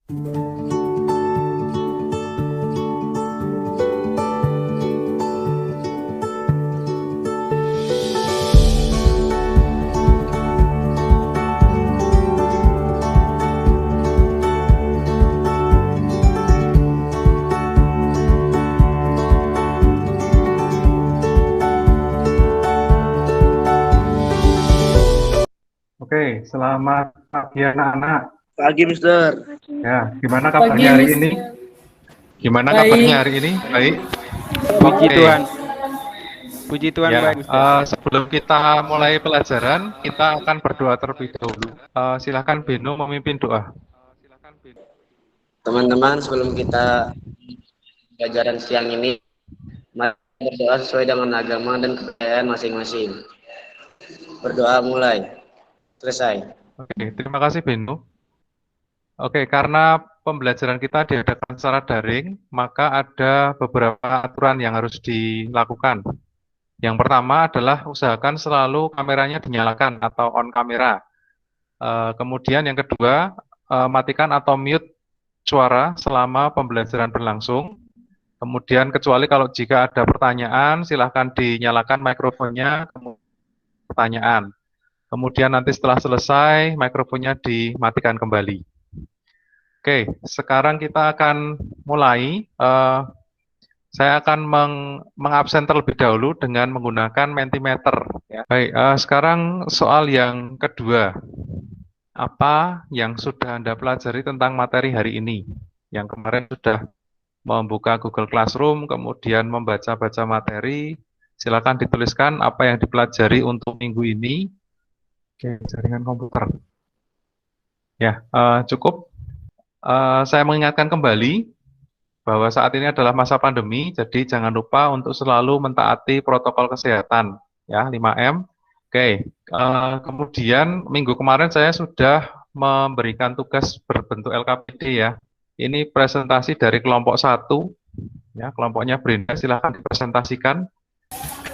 Oke, selamat pagi anak-anak. Pagi, Mister. Ya, gimana kabarnya hari ini? Gimana kabarnya hari ini? Baik. Puji Oke. Tuhan. Puji Tuhan, Ya, baik, Ustaz. sebelum kita mulai pelajaran, kita akan berdoa terlebih dahulu. Silakan Beno memimpin doa. Teman-teman, sebelum kita pelajaran siang ini, mari berdoa sesuai dengan agama dan kepercayaan masing-masing. Berdoa mulai. Selesai. Oke, terima kasih Beno. Oke, karena pembelajaran kita diadakan secara daring, maka ada beberapa aturan yang harus dilakukan. Yang pertama adalah usahakan selalu kameranya dinyalakan atau on kamera. Kemudian yang kedua, matikan atau mute suara selama pembelajaran berlangsung. Kemudian kecuali kalau jika ada pertanyaan, silahkan dinyalakan mikrofonnya, pertanyaan. Kemudian nanti setelah selesai, mikrofonnya dimatikan kembali. Oke, sekarang kita akan mulai. Saya akan mengabsen terlebih dahulu dengan menggunakan Mentimeter. Ya. Baik, sekarang soal yang kedua. Apa yang sudah Anda pelajari tentang materi hari ini? Yang kemarin sudah membuka Google Classroom, kemudian membaca-baca materi. Silakan dituliskan apa yang dipelajari untuk minggu ini. Oke, jaringan komputer. Ya, cukup. Saya mengingatkan kembali bahwa saat ini adalah masa pandemi, jadi jangan lupa untuk selalu mentaati protokol kesehatan, ya 5M. Oke, kemudian minggu kemarin saya sudah memberikan tugas berbentuk LKPD ya. Ini presentasi dari kelompok 1, ya kelompoknya Brenda, silahkan dipresentasikan.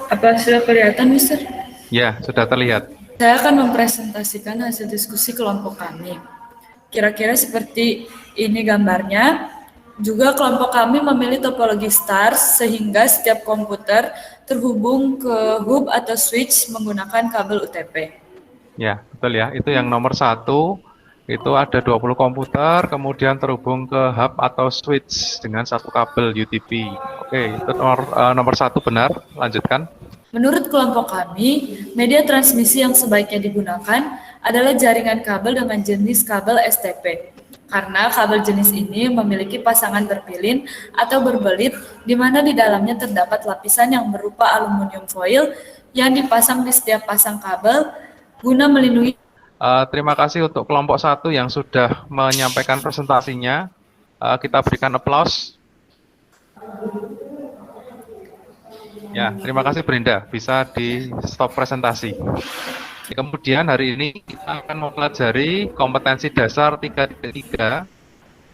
Apa sudah kelihatan, Mister? Ya, sudah terlihat. Saya akan mempresentasikan hasil diskusi kelompok kami. Kira-kira seperti ini gambarnya. Juga kelompok kami memilih topologi stars sehingga setiap komputer terhubung ke hub atau switch menggunakan kabel UTP. Ya, betul ya. Itu yang nomor 1. Itu ada 20 komputer, kemudian terhubung ke hub atau switch dengan satu kabel UTP. Oke, itu nomor 1 benar. Lanjutkan. Menurut kelompok kami, media transmisi yang sebaiknya digunakan adalah jaringan kabel dengan jenis kabel STP. Karena kabel jenis ini memiliki pasangan berpilin atau berbelit, di mana di dalamnya terdapat lapisan yang berupa aluminium foil yang dipasang di setiap pasang kabel guna melindungi. Terima kasih untuk kelompok 1 yang sudah menyampaikan presentasinya. Kita berikan aplaus. Ya, terima kasih Brenda. Bisa di stop presentasi. Kemudian hari ini kita akan mempelajari kompetensi dasar 3.3,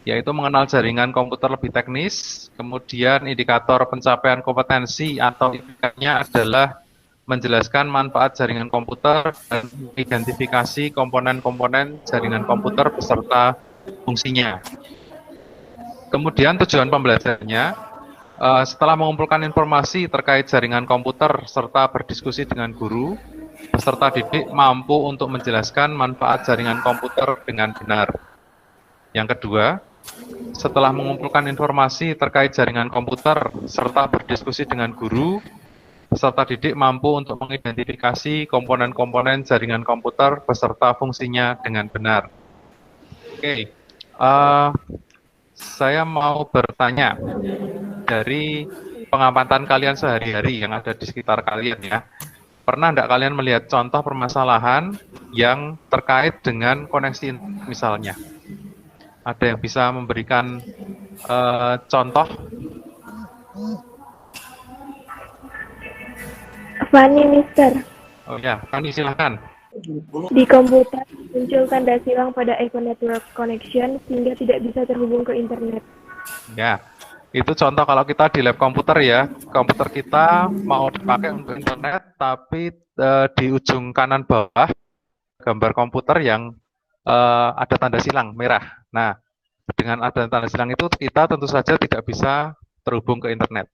yaitu mengenal jaringan komputer lebih teknis. Kemudian indikator pencapaian kompetensi atau IPK-nya adalah menjelaskan manfaat jaringan komputer dan identifikasi komponen-komponen jaringan komputer beserta fungsinya. Kemudian tujuan pembelajarannya, setelah mengumpulkan informasi terkait jaringan komputer serta berdiskusi dengan guru, peserta didik mampu untuk menjelaskan manfaat jaringan komputer dengan benar. Yang kedua, setelah mengumpulkan informasi terkait jaringan komputer serta berdiskusi dengan guru, peserta didik mampu untuk mengidentifikasi komponen-komponen jaringan komputer beserta fungsinya dengan benar. Oke, saya mau bertanya dari pengamatan kalian sehari-hari yang ada di sekitar kalian ya. Pernah enggak kalian melihat contoh permasalahan yang terkait dengan koneksi misalnya? Ada yang bisa memberikan contoh? Fani, Mister. Oh ya, Fani silahkan. Di komputer muncul tanda silang pada Ethernet network connection sehingga tidak bisa terhubung ke internet. Ya, itu contoh kalau kita di lab komputer ya. Komputer kita mau dipakai untuk internet, tapi di ujung kanan bawah gambar komputer yang ada tanda silang merah. Nah, Dengan ada tanda silang itu kita tentu saja tidak bisa terhubung ke internet.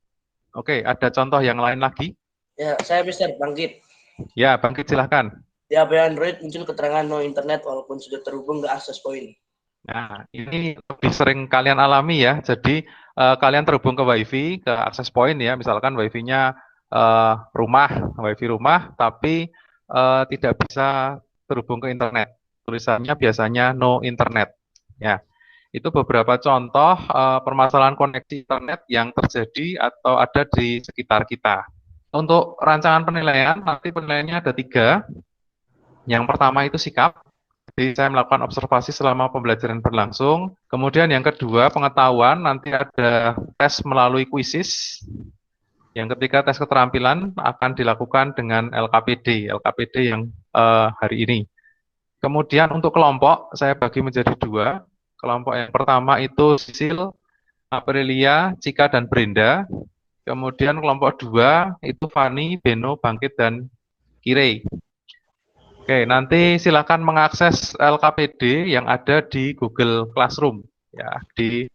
Oke, ada contoh yang lain lagi? Ya, saya Mister Bangkit. Ya, Bangkit silahkan. Di HP Android muncul keterangan no internet walaupun sudah terhubung ke access point. Nah, ini lebih sering kalian alami ya. Jadi kalian terhubung ke WiFi, ke access point ya. Misalkan WiFi-nya WiFi rumah, tapi tidak bisa terhubung ke internet. Tulisannya biasanya no internet. Ya, itu beberapa contoh permasalahan koneksi internet yang terjadi atau ada di sekitar kita. Untuk rancangan penilaian, nanti penilaiannya ada 3. Yang pertama itu sikap. Jadi saya melakukan observasi selama pembelajaran berlangsung. Kemudian yang kedua, pengetahuan. Nanti ada tes melalui kuisis. Yang ketiga, tes keterampilan akan dilakukan dengan LKPD yang hari ini. Kemudian untuk kelompok, saya bagi menjadi 2. Kelompok yang pertama itu Sisil, Aprilia, Cika, dan Brenda. Kemudian kelompok 2 itu Fani, Beno, Bangkit, dan Kirei. Oke, nanti silakan mengakses LKPD yang ada di Google Classroom. Ya, di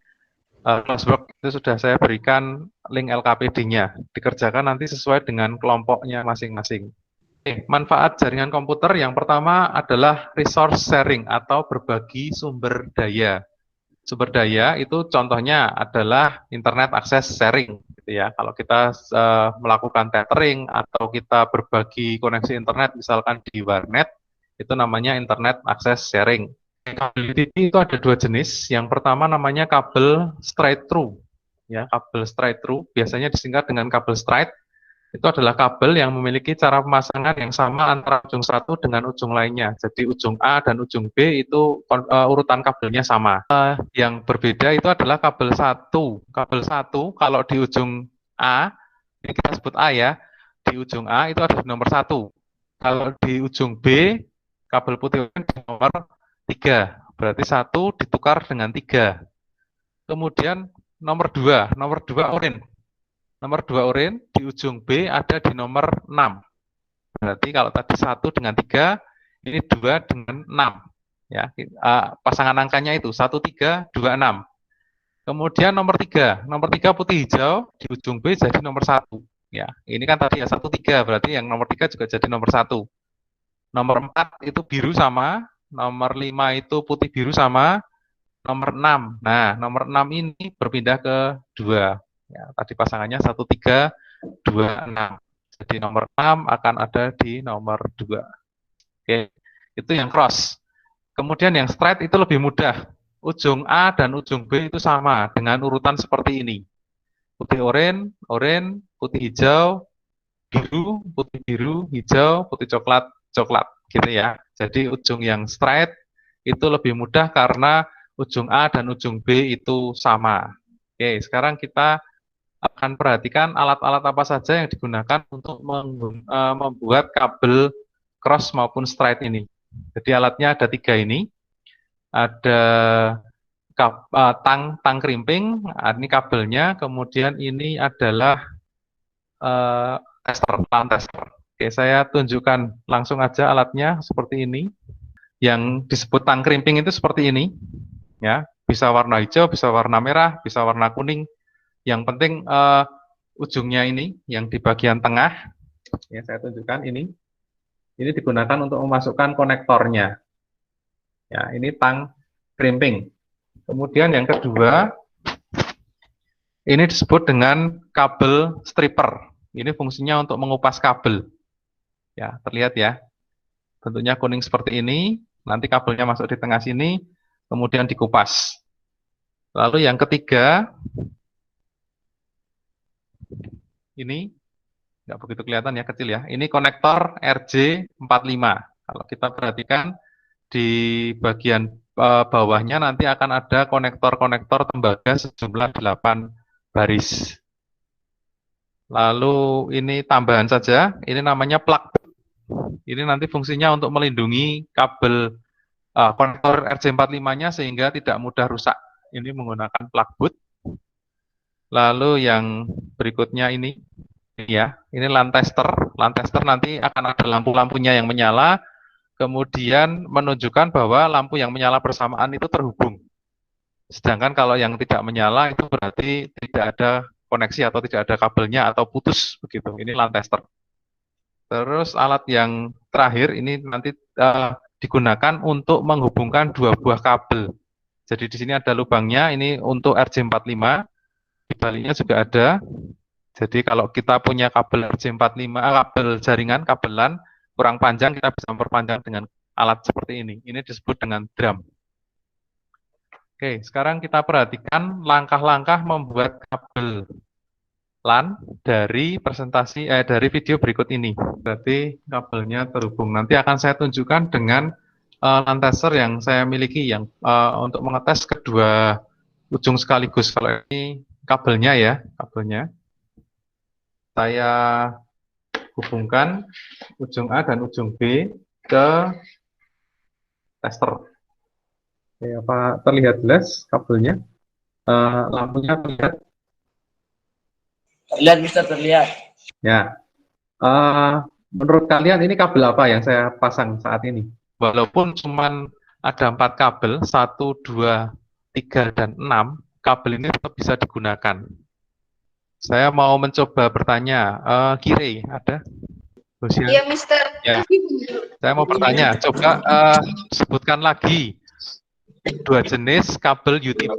Classwork itu sudah saya berikan link LKPD-nya. Dikerjakan nanti sesuai dengan kelompoknya masing-masing. Oke, manfaat jaringan komputer yang pertama adalah resource sharing atau berbagi sumber daya. Sumber daya itu contohnya adalah internet access sharing, gitu ya. Kalau kita melakukan tethering atau kita berbagi koneksi internet, misalkan di warnet, itu namanya internet access sharing. Kabel TV itu ada 2 jenis. Yang pertama namanya kabel straight through, ya, kabel straight through biasanya disingkat dengan kabel straight. Itu adalah kabel yang memiliki cara pemasangan yang sama antara ujung satu dengan ujung lainnya. Jadi ujung A dan ujung B itu urutan kabelnya sama. Yang berbeda itu adalah kabel 1. Kabel 1 kalau di ujung A, ini kita sebut A ya, di ujung A itu ada di nomor 1. Kalau di ujung B, kabel putih di nomor 3. Berarti 1 ditukar dengan 3. Kemudian nomor 2 oranye. Nomor 2 oranye di ujung B ada di nomor 6. Berarti kalau tadi 1 dengan 3, ini 2 dengan 6. Ya, pasangan angkanya itu 1, 3, 2, 6. Kemudian nomor 3 putih hijau di ujung B jadi nomor 1. Ya, ini kan tadi ya 1, 3, berarti yang nomor 3 juga jadi nomor 1. Nomor 4 itu biru sama, nomor 5 itu putih biru sama, nomor 6. Nah, nomor 6 ini berpindah ke 2. Ya, tadi pasangannya 1, 3, 2, 6. Jadi nomor 6 akan ada di nomor 2. Oke, itu yang cross. Kemudian yang straight itu lebih mudah. Ujung A dan ujung B itu sama dengan urutan seperti ini. Putih oranye, putih hijau, biru, putih biru, hijau, putih coklat, coklat. Gitu ya. Jadi ujung yang straight itu lebih mudah karena ujung A dan ujung B itu sama. Oke, sekarang kita akan perhatikan alat-alat apa saja yang digunakan untuk membuat kabel cross maupun straight ini. Jadi alatnya ada 3 ini. Ada tang krimping, ini kabelnya, kemudian ini adalah tester. Oke, saya tunjukkan langsung aja alatnya seperti ini. Yang disebut tang krimping itu seperti ini. Ya, bisa warna hijau, bisa warna merah, bisa warna kuning. Yang penting ujungnya ini, yang di bagian tengah, ya saya tunjukkan ini digunakan untuk memasukkan konektornya. Ya, ini tang krimping. Kemudian yang kedua, ini disebut dengan kabel stripper. Ini fungsinya untuk mengupas kabel. Ya, terlihat ya, bentuknya kuning seperti ini. Nanti kabelnya masuk di tengah sini, kemudian dikupas. Lalu yang ketiga, ini nggak begitu kelihatan ya, kecil ya. Ini konektor RJ45. Kalau kita perhatikan di bagian bawahnya nanti akan ada konektor-konektor tembaga sejumlah 8 baris. Lalu ini tambahan saja, ini namanya plug. Ini nanti fungsinya untuk melindungi kabel konektor RJ45-nya sehingga tidak mudah rusak. Ini menggunakan plug boot. Lalu yang berikutnya ini ya, ini lamp tester. Lamp tester nanti akan ada lampu-lampunya yang menyala, kemudian menunjukkan bahwa lampu yang menyala bersamaan itu terhubung. Sedangkan kalau yang tidak menyala itu berarti tidak ada koneksi atau tidak ada kabelnya atau putus begitu. Ini LAN tester. Terus alat yang terakhir ini nanti digunakan untuk menghubungkan dua buah kabel. Jadi di sini ada lubangnya, ini untuk RJ45, di baliknya juga ada. Jadi kalau kita punya kabel RJ45, kabel jaringan, kabel LAN kurang panjang, kita bisa memperpanjang dengan alat seperti ini. Ini disebut dengan drum. Oke, sekarang kita perhatikan langkah-langkah membuat kabel LAN dari dari video berikut ini. Berarti kabelnya terhubung. Nanti akan saya tunjukkan dengan LAN tester yang saya miliki yang untuk mengetes kedua ujung sekaligus. Kalau ini kabelnya ya, kabelnya. Saya hubungkan ujung A dan ujung B ke tester. Oke, apa terlihat jelas kabelnya? Lampunya terlihat? Terlihat, Mister, terlihat. Ya. Menurut kalian ini kabel apa yang saya pasang saat ini? Walaupun cuma ada 4 kabel, 1, 2, 3, dan 6, kabel ini tetap bisa digunakan. Saya mau mencoba bertanya, Kire, ada? Lucia? Iya, Mister. Ya. Saya mau bertanya, coba sebutkan lagi 2 jenis kabel UTP.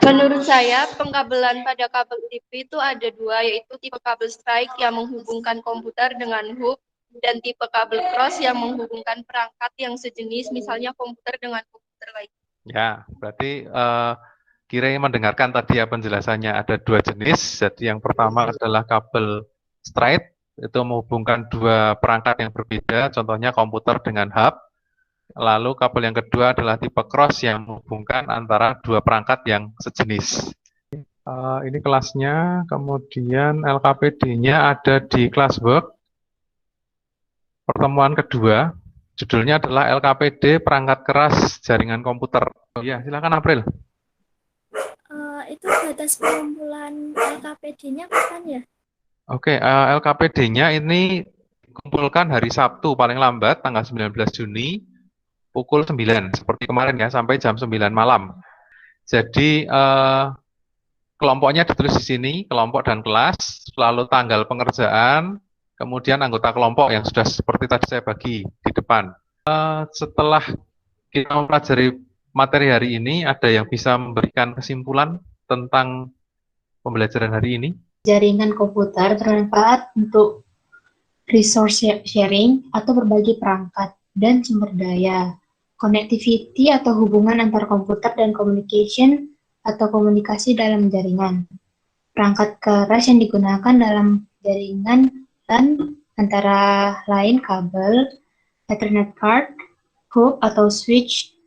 Menurut saya, pengkabelan pada kabel UTP itu ada 2, yaitu tipe kabel strike yang menghubungkan komputer dengan hub, dan tipe kabel cross yang menghubungkan perangkat yang sejenis, misalnya komputer dengan komputer lain. Ya, berarti Kira mendengarkan tadi ya penjelasannya ada 2 jenis. Jadi yang pertama adalah kabel straight, itu menghubungkan 2 perangkat yang berbeda, contohnya komputer dengan hub. Lalu kabel yang kedua adalah tipe cross yang menghubungkan antara 2 perangkat yang sejenis. Ini kelasnya, kemudian LKPD-nya ada di Classwork. Pertemuan kedua, judulnya adalah LKPD perangkat keras jaringan komputer. Oh iya, silakan April. Itu batas pengumpulan LKPD-nya kapan ya? Oke, LKPD-nya ini dikumpulkan hari Sabtu paling lambat tanggal 19 Juni pukul 9 seperti kemarin ya, sampai jam 9 malam. Jadi kelompoknya ditulis di sini, kelompok dan kelas, lalu tanggal pengerjaan, kemudian anggota kelompok yang sudah seperti tadi saya bagi di depan. Setelah kita mempelajari materi hari ini, ada yang bisa memberikan kesimpulan tentang pembelajaran hari ini? Jaringan komputer bermanfaat untuk resource sharing atau berbagi perangkat dan sumber daya, connectivity atau hubungan antar komputer dan communication atau komunikasi dalam jaringan. Perangkat keras yang digunakan dalam jaringan dan antara lain kabel, Ethernet card, hub atau switch,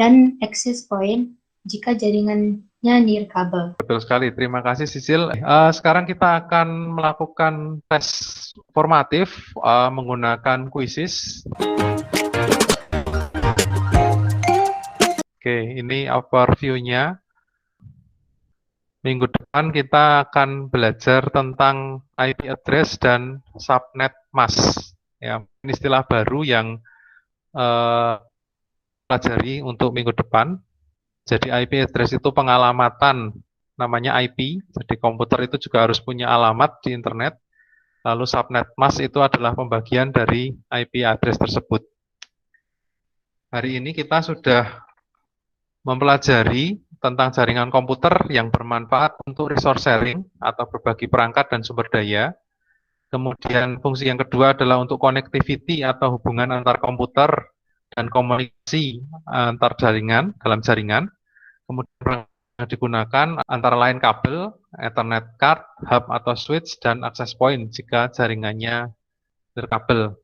dan access point jika jaringannya nirkabel. Betul sekali, terima kasih Sisil. Sekarang kita akan melakukan tes formatif menggunakan quizzes. Oke, ini overview-nya. Minggu depan kita akan belajar tentang IP address dan subnet mask. Ya, ini istilah baru yang pelajari untuk minggu depan. Jadi IP address itu pengalamatan, namanya IP. Jadi komputer itu juga harus punya alamat di internet. Lalu subnet mask itu adalah pembagian dari IP address tersebut. Hari ini kita sudah mempelajari tentang jaringan komputer yang bermanfaat untuk resource sharing atau berbagi perangkat dan sumber daya. Kemudian fungsi yang kedua adalah untuk connectivity atau hubungan antar komputer dan komunikasi antar jaringan dalam jaringan. Kemudian yang digunakan antara lain kabel, Ethernet card, hub atau switch, dan access point jika jaringannya berkabel.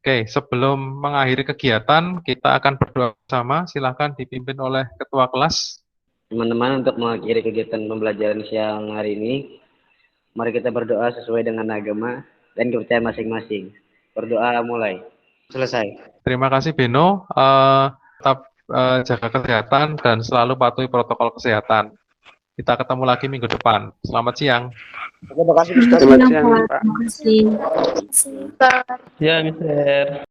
Oke, sebelum mengakhiri kegiatan, kita akan berdoa bersama. Silakan dipimpin oleh ketua kelas. Teman-teman, untuk mengakhiri kegiatan pembelajaran siang hari ini, mari kita berdoa sesuai dengan agama dan kepercayaan masing-masing. Berdoa mulai. Selesai. Terima kasih Beno. Tetap jaga kesehatan dan selalu patuhi protokol kesehatan. Kita ketemu lagi minggu depan. Selamat siang. Terima kasih, Mister. Selamat siang, Pak. Terima kasih. Ya, Mister.